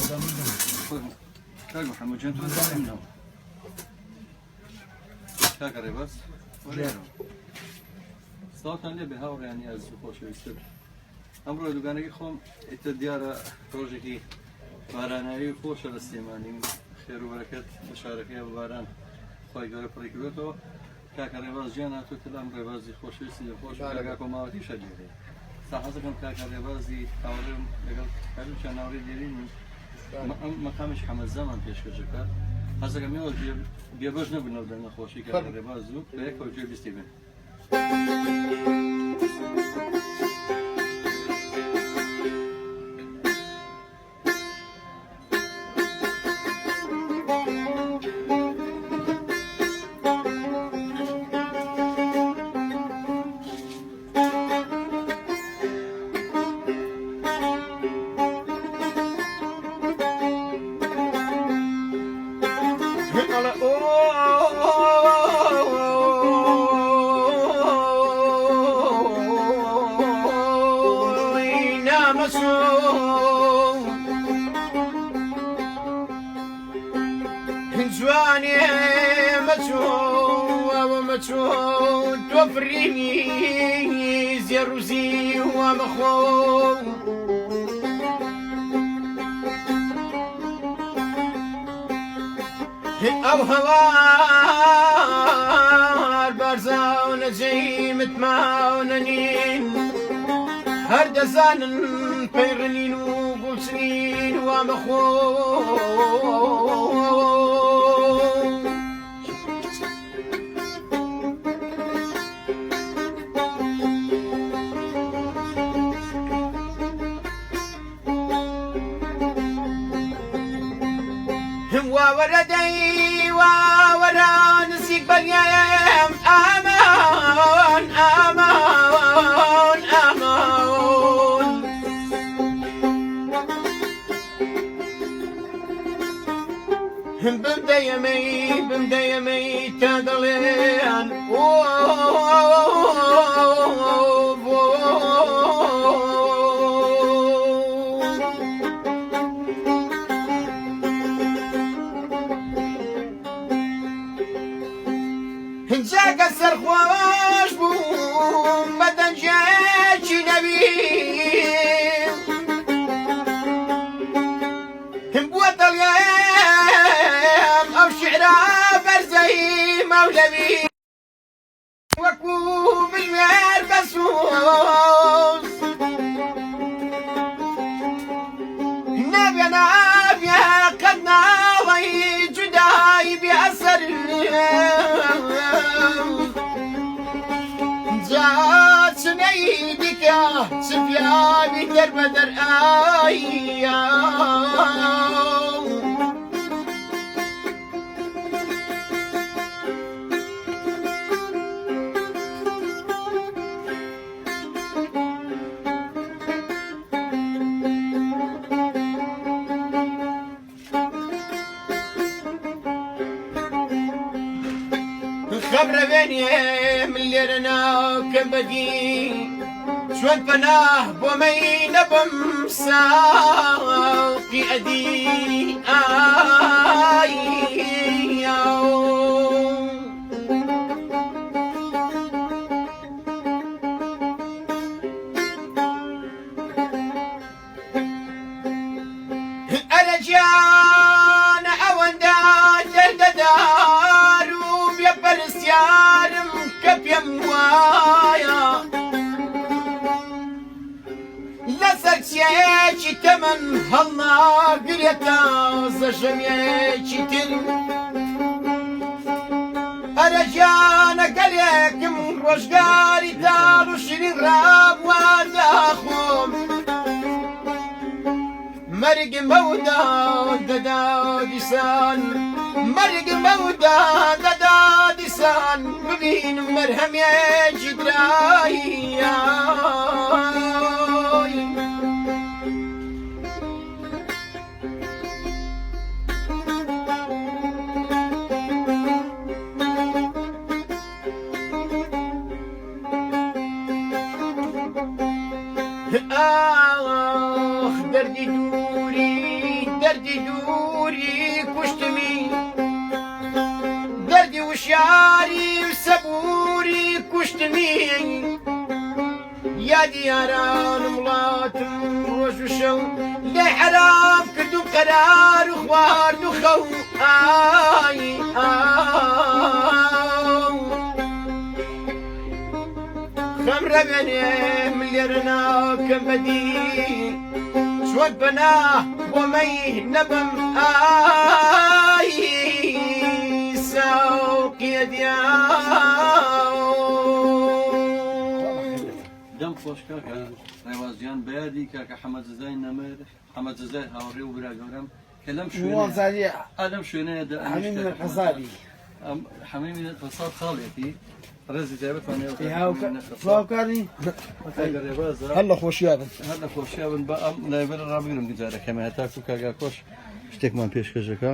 كاك محمد جنتو منهم كاك ريباس صوتان لي بهاور يعني از خوش ويستر امرو دوغانگی خوم ات دیار پروژکی بارانایی خوش الاستیمانی خیر و برکت مشارکه باران خوای گره پروژکتو کاک ريباس جانا تو تلام ريبازي خوش ويستر خوش کاک کوماوتی شدیده صحت کم کاک ريبازي تاورم لقل کلو چناوری دیرین مقامش حمد زمان پیش کجکار هذا كم يوم بيبجنا بنودنا خوشي كان ريبازو بيك وجيب ستيفن جواني متشو توفريني زيروزي ومخو أو هوار بارزاون جيمت ماوننين هردزان بيرنين وبوسنين ومخو وردي وورا نسيك باليام أمان أمان أمان بمديمي تدلين جاك السرخوش بوم بدن جاكي نبي بوط اليام أو شعرا برزي مولبي وكوب المير بسوس نبيا قد ناضي جداي بأسر جات سنيدك يا سفياني دربدر خبر بيني من ليرنا كبدي شوان بناه بومين بمساقي أدي أرجان أوندا درددار وبيبرسيارم كبيم وايا لسرسيكي تمن هالنا قريتا زجميكي تن أرجانا قليكم روشقاري دارو شرين راب وداخوم مرق مودا ددادسان مرق مودا ددادسان مبين مرهم يا جدراي دردي دوري دەردی دووری کوشتمی دەردی وشاری و سەبووری کوشتمی یادی یارانم وڵاتم ڕۆژ و شەو لێ حەرام کرد و قەرار و خوارد و خەو ئای خەم ڕەبێنێ من لێرە ناکەم بەدی چۆن پەناه بۆمەی نەبم ئای ساوقیە دەم خۆش کاکە ڕێوازیان بەیادی کاکە حەمەد زەزای نەمەر حەمەد زەزای هاوڕێ و برا گەورەم کە لەم شوێنەیەدا حميم القصابي حەمەمی قەساب خاڵێتی ڕێزی تایبەتوانێ فاوكاني ڕێبازە هلا خوشيابن هەر لە خۆشییا بن بە ئەم لایبەر ڕابگرم گزارەکەمە هەتاکو کاگا کۆش شتێکمان پێشکەشەکە